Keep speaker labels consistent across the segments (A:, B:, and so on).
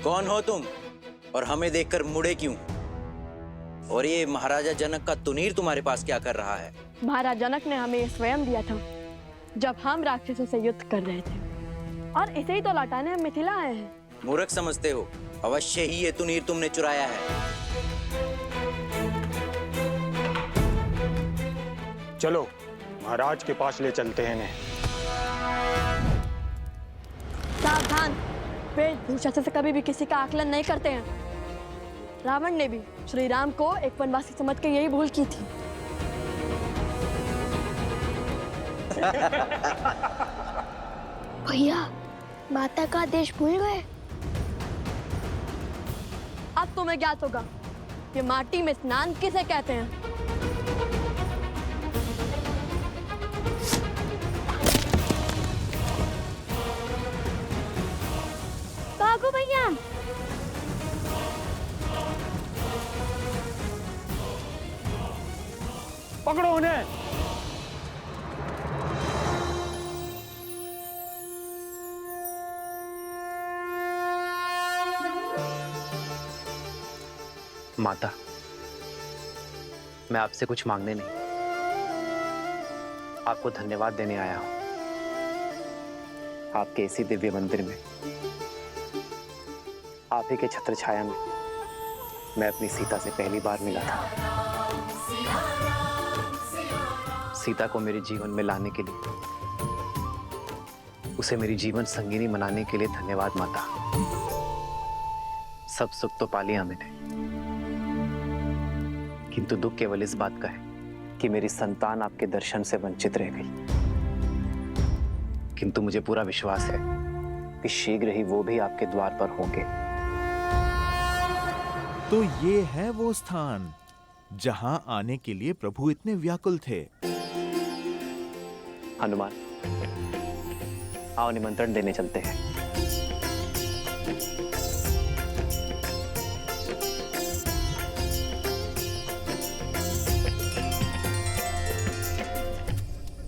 A: कौन हो तुम और हमें देखकर मुड़े क्यों? और ये महाराजा जनक का तुनीर तुम्हारे पास क्या कर रहा है?
B: महाराज जनक ने हमें स्वयं दिया था जब हम राक्षसों से युद्ध कर रहे थे, और इसे ही तो लौटाने हम मिथिला आए हैं।
A: मूर्ख समझते हो? अवश्य ही ये तुनीर तुमने चुराया है।
C: चलो महाराज के पास ले चलते हैं इन्हें।
B: सावधान, वेशभूषा से कभी भी किसी का आकलन नहीं करते हैं। रावण ने भी श्री राम को एक वनवासी समझ के यही भूल की थी।
D: भैया, माता का आदेश भूल गए?
B: अब तुम्हें ज्ञात होगा कि माटी में स्नान किसे कहते हैं।
D: भागो भैया।
C: पकड़ो उन्हें।
E: माता, मैं आपसे कुछ मांगने नहीं, आपको धन्यवाद देने आया हूं। आपके इसी दिव्य मंदिर में, आप ही के छत्र छाया में मैं अपनी सीता से पहली बार मिला था। सीता को मेरे जीवन में लाने के लिए, उसे मेरी जीवन संगिनी बनाने के लिए धन्यवाद माता। सब सुख तो पा लिया मैंने, किंतु दुख केवल इस बात का है कि मेरी संतान आपके दर्शन से वंचित रह गई। किंतु मुझे पूरा विश्वास है कि शीघ्र ही वो भी आपके द्वार पर होंगे।
F: तो ये है वो स्थान जहां आने के लिए प्रभु इतने व्याकुल थे।
E: हनुमान, आओ निमंत्रण देने चलते हैं।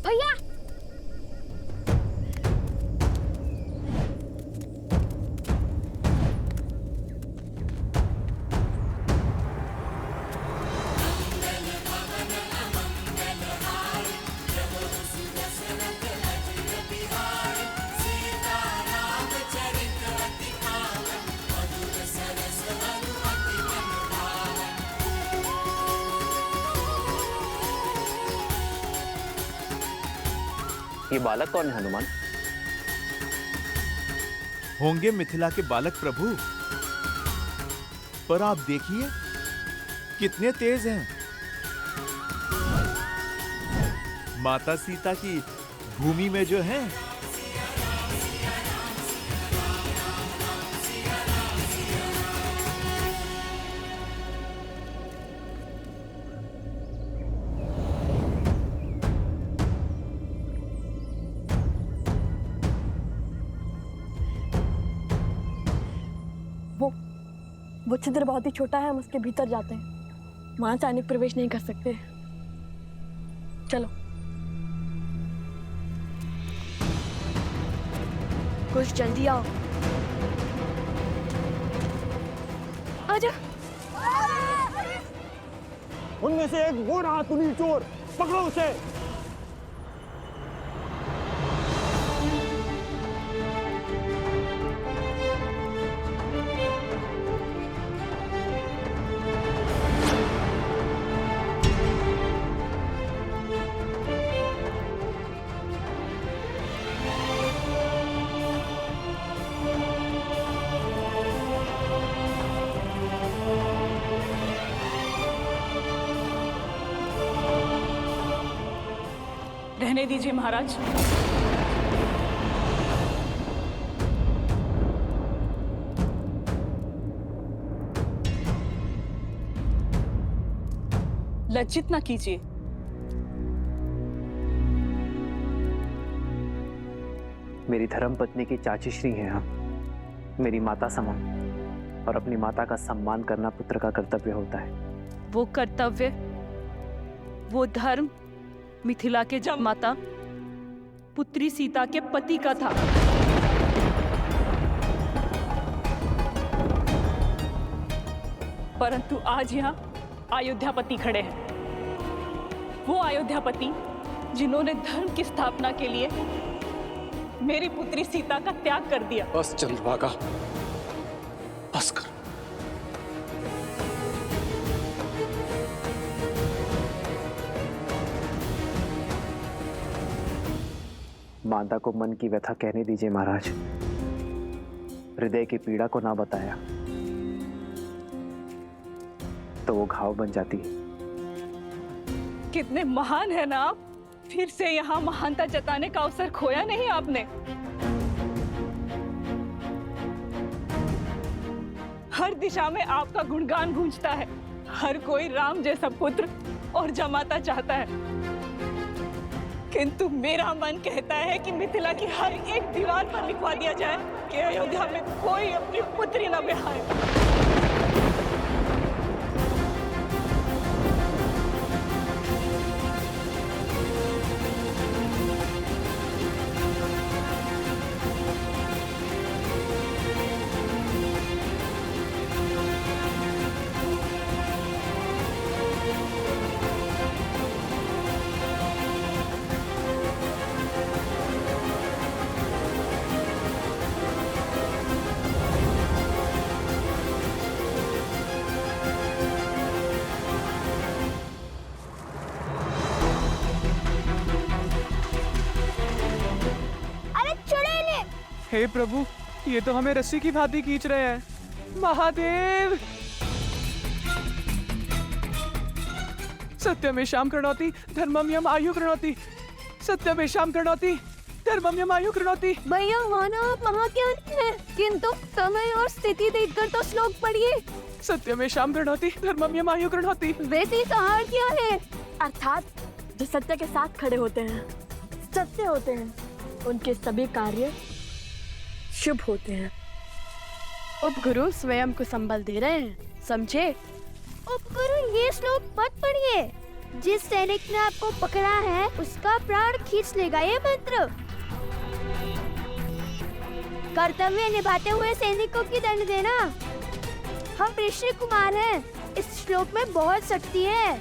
D: भैया,
E: ये बालक कौन है हनुमान?
F: होंगे मिथिला के बालक प्रभु, पर आप देखिए कितने तेज हैं। माता सीता की भूमि में जो है,
B: वो छिद्र बहुत ही छोटा है, हम उसके भीतर जाते हैं। वहां से सैनिक प्रवेश नहीं कर सकते। चलो। कुछ जल्दी आओ। आजा।
C: उनमें से एक वो रहा तुनीर चोर, पकड़ो उसे।
G: रहने दीजिए महाराज। लज्जित न कीजिए।
E: मेरी धर्म पत्नी की चाची श्री हैं हम, मेरी माता समान, और अपनी माता का सम्मान करना पुत्र का कर्तव्य होता है।
G: वो कर्तव्य, वो धर्म मिथिला के जब माता पुत्री सीता के पति का था। परंतु आज यहाँ अयोध्यापति खड़े हैं, वो अयोध्यापति जिन्होंने धर्म की स्थापना के लिए मेरी पुत्री सीता का त्याग कर दिया।
H: बस चंद्रभागा, बस कर।
E: माता को मन की व्यथा कहने दीजिए महाराज। हृदय की पीड़ा को ना बताया तो वो घाव बन जाती है।
G: कितने महान है ना आप, फिर से यहाँ महानता जताने का अवसर खोया नहीं आपने। हर दिशा में आपका गुणगान गूंजता है, हर कोई राम जैसा पुत्र और जमाता चाहता है, किंतु मेरा मन कहता है कि मिथिला की हर एक दीवार पर लिखवा दिया जाए कि अयोध्या में कोई अपनी पुत्री न बिहारे।
I: हे प्रभु, ये तो हमें रस्सी की भांति खींच रहे हैं। महादेव! सत्यमेषां कृणोति धर्मं यम आयु कृणोति। सत्यमेषां कृणोति धर्मं यम आयु कृणोति।
B: भैया माना आप महाज्ञानी हैं, किंतु समय और स्थिति देखकर तो श्लोक पढ़िए।
I: सत्यमेषां कृणोति धर्मं यम आयु कृणोति।
B: वैसे सहार क्या है? अर्थात जो सत्य के साथ खड़े होते हैं, सत्य होते हैं, उनके सभी कार्य शुभ होते हैं। उपगुरु स्वयं को संबल दे रहे हैं, समझे?
D: उपगुरु, ये श्लोक मत पढ़िए। जिस सैनिक ने आपको पकड़ा है उसका प्राण खींच लेगा ये मंत्र। कर्तव्य निभाते हुए सैनिकों की दंड देना। हम ऋषि कुमार हैं, इस श्लोक में बहुत शक्ति है।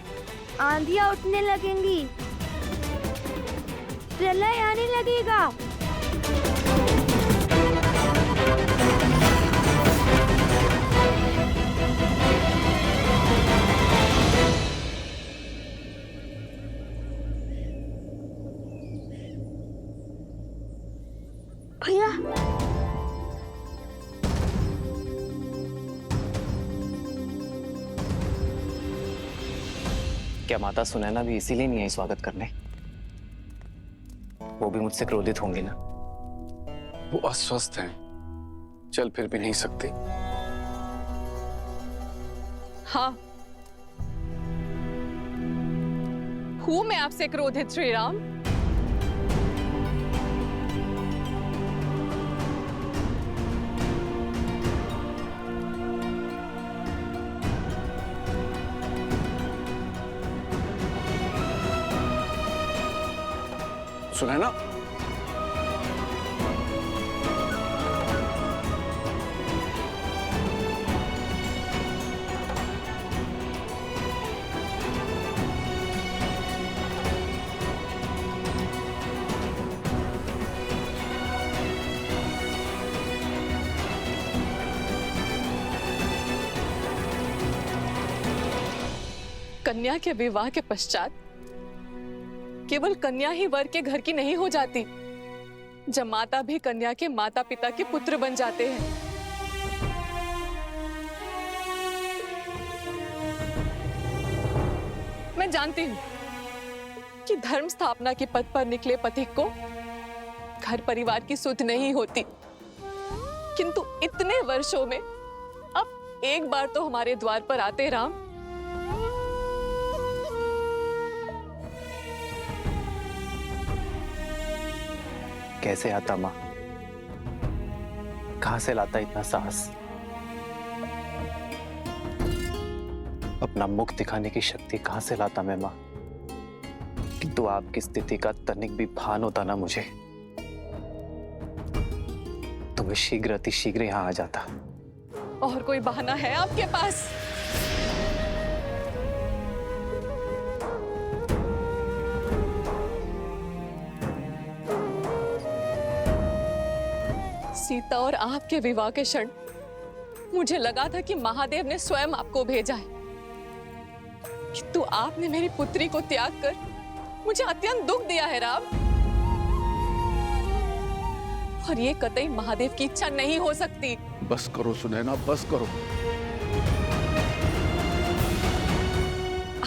D: आंधियां उठने लगेंगी, प्रलय आने लगेगा।
B: भैया
E: क्या माता सुनैना भी इसीलिए नहीं आई स्वागत करने? वो भी मुझसे क्रोधित होंगी ना?
H: वो अस्वस्थ हैं, चल फिर भी नहीं सकती।
J: हाँ, हूं मैं आपसे क्रोधित श्री राम।
H: सुनैना,
J: कन्या के विवाह के पश्चात केवल कन्या ही वर के घर की नहीं हो जाती, जमाता भी कन्या के माता पिता के पुत्र बन जाते हैं। मैं जानती हूँ कि धर्म स्थापना के पद पर निकले पथिक को घर परिवार की सुध नहीं होती, किंतु इतने वर्षों में अब एक बार तो हमारे द्वार पर आते राम।
E: कैसे आता माँ? कहां से लाता इतना साहस? अपना मुख दिखाने की शक्ति कहां से लाता मैं माँ? किंतु आपकी स्थिति का तनिक भी भान होता ना मुझे, तो मैं शीघ्र अति शीघ्र यहाँ आ जाता।
J: और कोई बहाना है आपके पास? सीता और आपके विवाह के क्षण मुझे लगा था कि महादेव ने स्वयं आपको भेजा है, किंतु आपने मेरी पुत्री को त्याग कर मुझे अत्यंत दुख दिया है राम। और ये कतई महादेव की इच्छा नहीं हो सकती।
H: बस करो सुनैना, बस करो।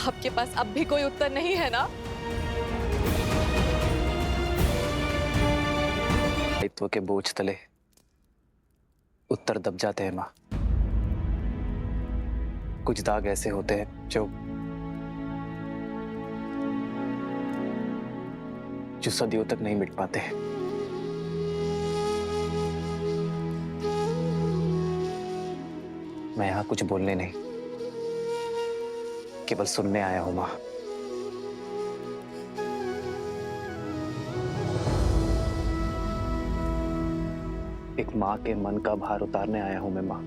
J: आपके पास अब भी कोई उत्तर नहीं है ना?
E: दायित्व के बोझ तले उत्तर दब जाते हैं माँ। कुछ दाग ऐसे होते हैं जो सदियों तक नहीं मिट पाते। मैं यहां कुछ बोलने नहीं, केवल सुनने आया हूं मां। एक मां के मन का भार उतारने आया हूं मैं मां।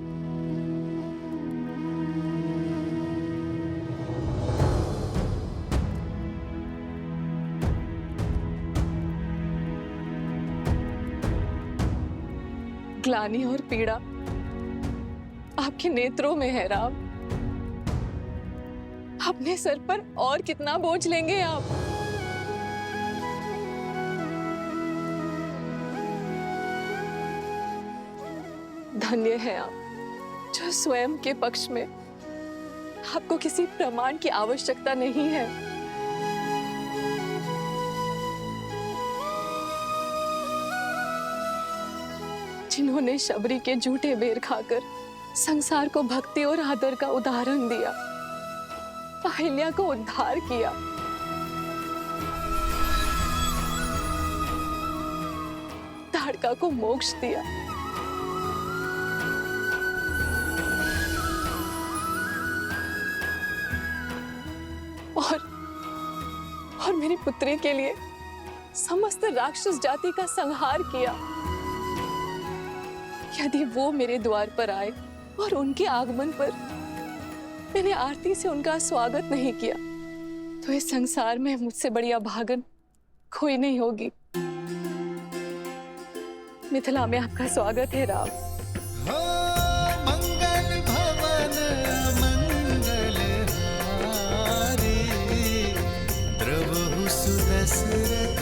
J: ग्लानि और पीड़ा आपके नेत्रों में है राम। अपने सर पर और कितना बोझ लेंगे आप? धन्य है आप जो स्वयं के पक्ष में आपको किसी प्रमाण की आवश्यकता नहीं है। जिन्होंने शबरी के झूठे बेर खाकर संसार को भक्ति और आदर का उदाहरण दिया, अहिल्या को उद्धार किया, ताड़का को मोक्ष दिया, और मेरी पुत्री के लिए समस्त राक्षस जाति का संहार किया। यदि वो मेरे द्वार पर आए और उनके आगमन पर मैंने आरती से उनका स्वागत नहीं किया, तो इस संसार में मुझसे बड़ी अभागन कोई नहीं होगी। मिथिला में आपका स्वागत है राम।
K: मंगल भवन मंगल हारी, द्रवहु सुदशरथ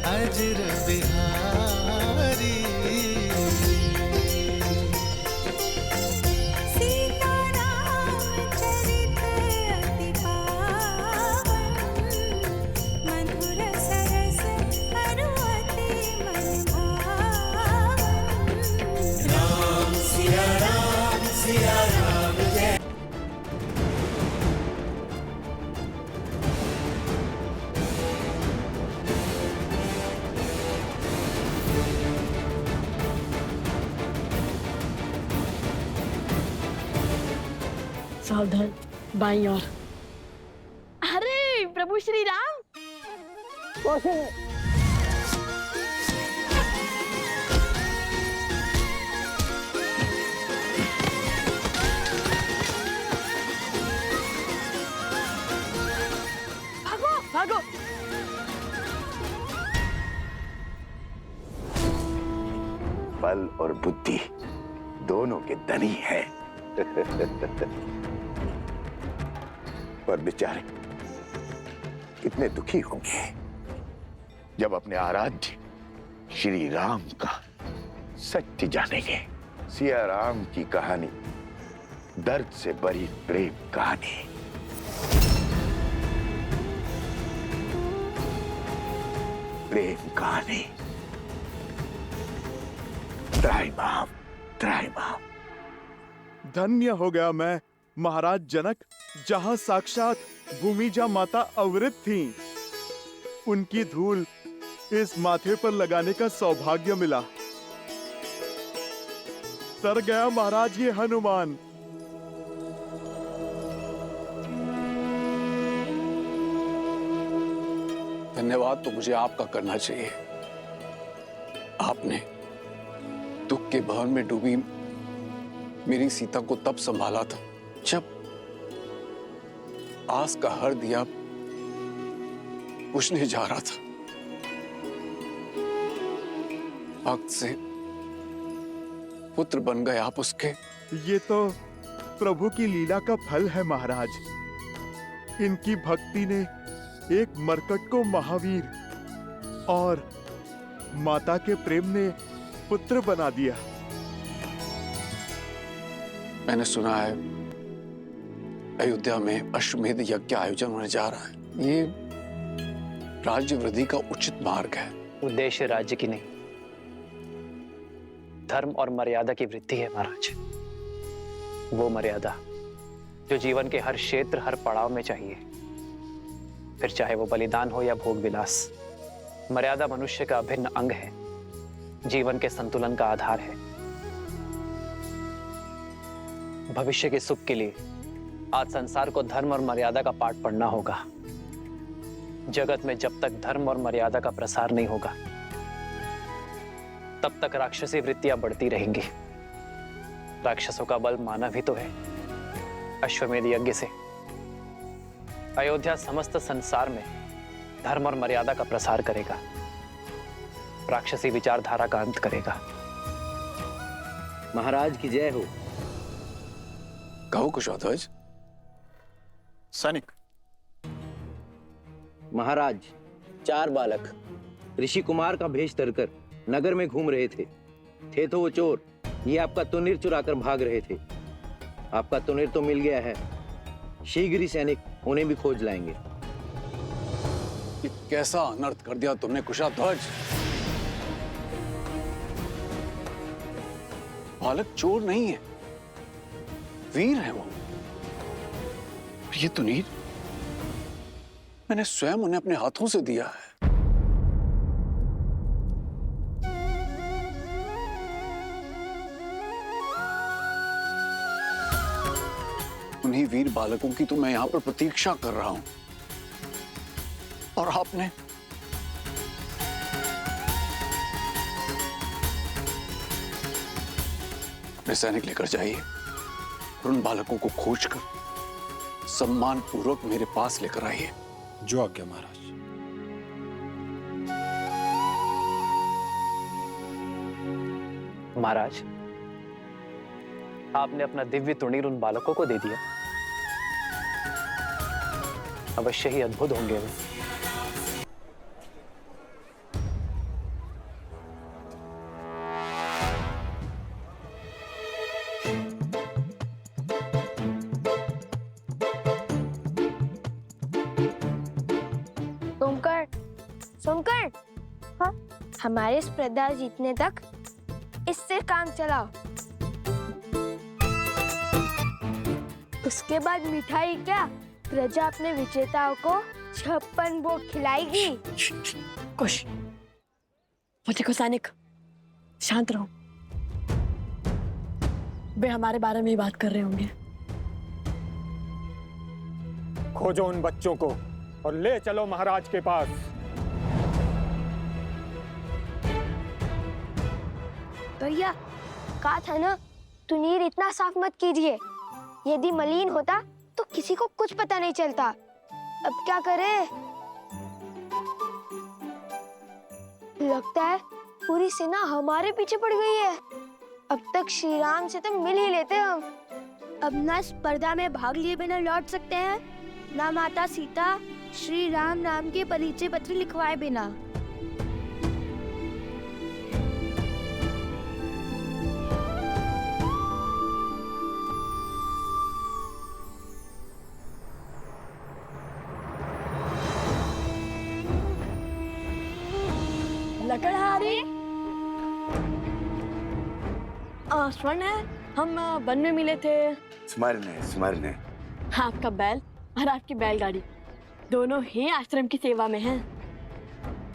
K: अजर बिहारी।
B: सावधान, बाईं ओर। अरे प्रभु श्री राम। भागो भागो।
L: बल और बुद्धि दोनों के धनी है। पर बेचारे कितने दुखी होंगे जब अपने आराध्य श्री राम का सत्य जानेंगे। सिया राम की कहानी दर्द से भरी प्रेम कहानी। प्रेम कहानी। त्राहिमाम, त्राहिमाम।
F: धन्य हो गया मैं महाराज जनक, जहां साक्षात भूमिजा माता अवृत थीं। उनकी धूल इस माथे पर लगाने का सौभाग्य मिला। तर गया महाराज ये हनुमान।
H: धन्यवाद तो मुझे आपका करना चाहिए। आपने दुख के भवन में डूबी मेरी सीता को तब संभाला था आस का हर दिया बुझने जा रहा था। वक्त से पुत्र बन गए आप उसके।
F: ये तो प्रभु की लीला का फल है महाराज। इनकी भक्ति ने एक मरकट को महावीर और माता के प्रेम ने पुत्र बना दिया।
H: मैंने सुना है अयोध्या में अश्वमेध यज्ञ का आयोजन होने जा रहा है। ये राज्य वृद्धि का उचित मार्ग है।
E: उद्देश्य राज्य की नहीं, धर्म और मर्यादा की वृद्धि है महाराज। वो मर्यादा जो जीवन के हर क्षेत्र, हर पड़ाव में चाहिए, फिर चाहे वो बलिदान हो या भोग विलास। मर्यादा मनुष्य का अभिन्न अंग है, जीवन के संतुलन का आधार है। भविष्य के सुख के लिए आज संसार को धर्म और मर्यादा का पाठ पढ़ना होगा। जगत में जब तक धर्म और मर्यादा का प्रसार नहीं होगा, तब तक राक्षसी वृत्तियां बढ़ती रहेंगी। राक्षसों का बल मानव ही तो है। अश्वमेध यज्ञ से अयोध्या समस्त संसार में धर्म और मर्यादा का प्रसार करेगा, राक्षसी विचारधारा का अंत करेगा।
A: महाराज की जय हो।
H: कहो कुशध्वज।
F: सैनिक।
A: महाराज, 4 बालक ऋषि कुमार का भेष धरकर नगर में घूम रहे थे तो वो चोर। ये आपका तुनीर चुराकर भाग रहे थे। आपका तुनीर तो मिल गया है। शीघ्र ही सैनिक उन्हें भी खोज लाएंगे।
H: ये कैसा अनर्थ कर दिया तुमने कुशध्वज। बालक चोर नहीं है, वीर है वो। ये तुनीर मैंने स्वयं उन्हें अपने हाथों से दिया है। उन्हीं वीर बालकों की तो मैं यहां पर प्रतीक्षा कर रहा हूं, और आपने अपने सैनिक लेकर जाइए और उन बालकों को खोजकर सम्मान पूर्वक मेरे पास लेकर आइए।
M: जो आज्ञा महाराज।
E: महाराज, आपने अपना दिव्य तुणीर उन बालकों को दे दिया। अवश्य ही अद्भुत होंगे वे।
D: सुनकर हाँ, हमारे स्पर्धा जीतने तक इससे काम चलाओ। उसके बाद मिठाई क्या, प्रजा अपने विजेताओं को 56 भोग खिलाएगी।
B: कुश, वो देखो सैनिक, शांत रहो। वे हमारे बारे में ही बात कर रहे होंगे।
C: खोजो उन बच्चों को और ले चलो महाराज के पास।
D: भैया, कहा था ना, तुनीर इतना साफ मत कीजिए। यदि मलिन होता तो किसी को कुछ पता नहीं चलता। अब क्या करें? लगता है पूरी सेना हमारे पीछे पड़ गई है। अब तक श्री राम से तो मिल ही लेते हम। अब ना स्पर्धा में भाग लिए बिना लौट सकते हैं, ना माता सीता श्री राम नाम के परिचय पत्र लिखवाए बिना।
B: लकड़हारी, स्वर्ण है, हम वन में मिले थे।
L: स्मरण है।
B: आपका बैल और आपकी बैलगाड़ी दोनों ही आश्रम की सेवा में हैं।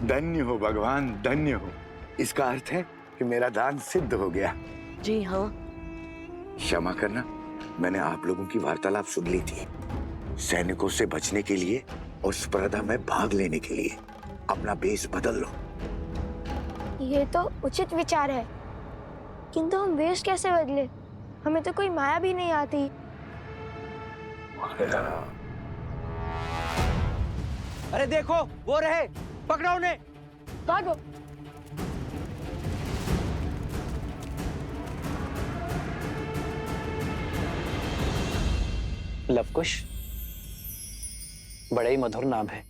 L: धन्य हो भगवान, धन्य हो। इसका अर्थ है कि मेरा दान सिद्ध हो गया।
B: जी हाँ।
L: क्षमा करना, मैंने आप लोगों की वार्तालाप सुन ली थी। सैनिकों से बचने के लिए और स्पर्धा में भाग लेने के लिए अपना बेस बदल लो।
D: ये तो उचित विचार है, किंतु हम वेश कैसे बदले? हमें तो कोई माया भी नहीं आती।
A: अरे देखो, वो रहे, पकड़ो उन्हें।
B: भागो।
E: लवकुश बड़े ही मधुर नाम है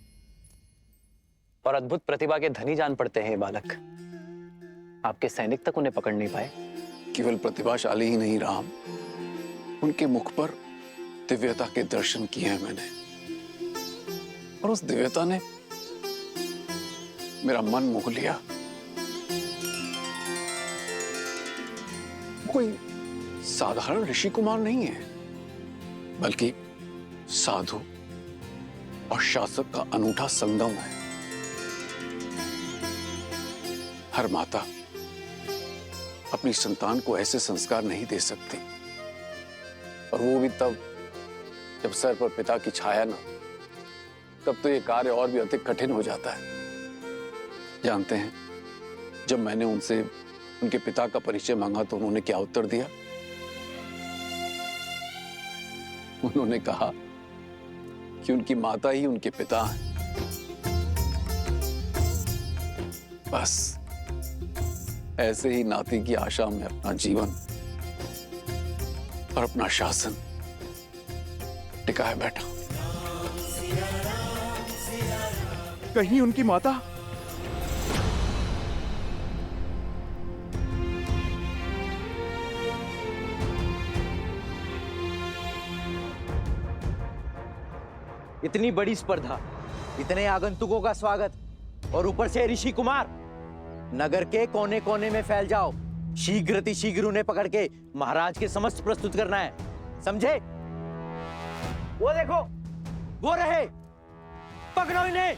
E: और अद्भुत प्रतिभा के धनी जान पड़ते हैं ये बालक। आपके सैनिक तक उन्हें पकड़ नहीं पाए।
H: केवल प्रतिभाशाली ही नहीं राम, उनके मुख पर दिव्यता के दर्शन किए हैं मैंने, और उस दिव्यता ने मेरा मन मोह लिया। कोई साधारण ऋषि कुमार नहीं है, बल्कि साधु और शासक का अनूठा संगम है। हर माता अपनी संतान को ऐसे संस्कार नहीं दे सकती, और वो भी तब जब सर पर पिता की छाया न, तब तो ये कार्य और भी अधिक कठिन हो जाता है। जानते हैं, जब मैंने उनसे उनके पिता का परिचय मांगा तो उन्होंने क्या उत्तर दिया? उन्होंने कहा कि उनकी माता ही उनके पिता हैं। बस ऐसे ही नाती की आशा में अपना जीवन और अपना शासन टिकाए बैठा।
F: कहीं उनकी माता?
A: इतनी बड़ी स्पर्धा, इतने आगंतुकों का स्वागत, और ऊपर से ऋषि कुमार। नगर के कोने कोने में फैल जाओ, शीघ्र उन्हें पकड़ के महाराज के समस्त प्रस्तुत करना है, समझे? वो देखो, वो रहे, पकड़ो इन्हें।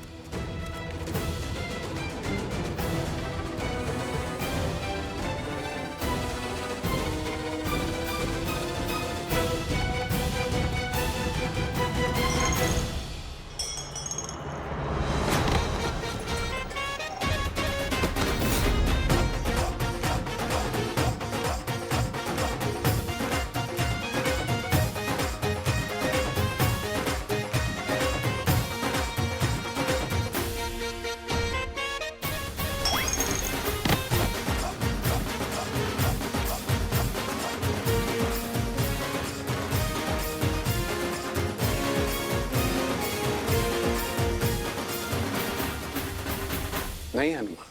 H: नहीं हनुमान,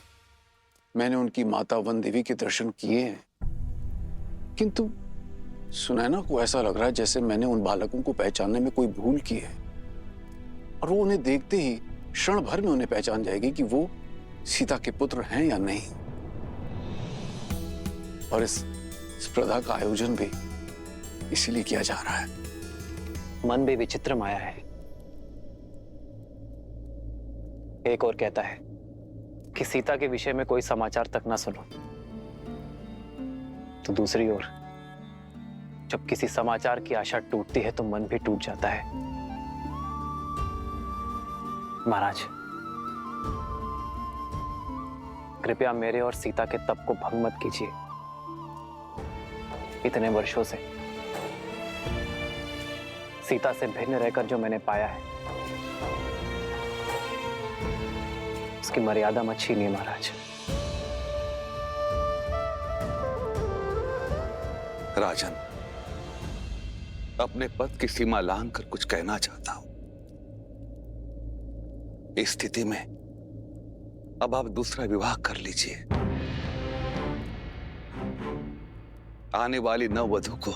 H: मैंने उनकी माता वन देवी के दर्शन किए हैं, किंतु सुनैना को ऐसा लग रहा है जैसे मैंने उन बालकों को पहचानने में कोई भूल की है, और वो उन्हें देखते ही क्षण भर में उन्हें पहचान जाएगी कि वो सीता के पुत्र हैं या नहीं। और इस स्पर्धा का आयोजन भी इसीलिए किया जा रहा है।
E: मन भी विचित्र माया है। एक और कहता है कि सीता के विषय में कोई समाचार तक ना सुनो, तो दूसरी ओर जब किसी समाचार की आशा टूटती है तो मन भी टूट जाता है। महाराज, कृपया मेरे और सीता के तप को भंग मत कीजिए। इतने वर्षों से सीता से भिन्न रहकर जो मैंने पाया है, उसकी मर्यादा मत छीनिए महाराज।
H: राजन, अपने पद की सीमा लांघ कर कुछ कहना चाहता हूं। इस स्थिति में अब आप दूसरा विवाह कर लीजिए। आने वाली नववधू को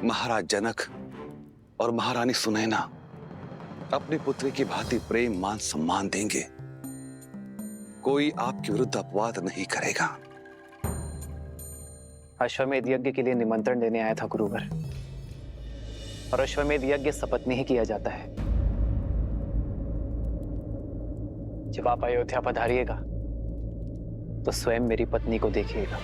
H: महाराज जनक और महारानी सुनैना अपनी पुत्री की भांति प्रेम मान सम्मान देंगे। कोई आपके विरुद्ध अपवाद नहीं करेगा।
E: अश्वमेध यज्ञ के लिए निमंत्रण देने आया था गुरुवर, और अश्वमेध यज्ञ सपत्नी ही किया जाता है। जब आप अयोध्या पधारिएगा तो स्वयं मेरी पत्नी को देखिएगा।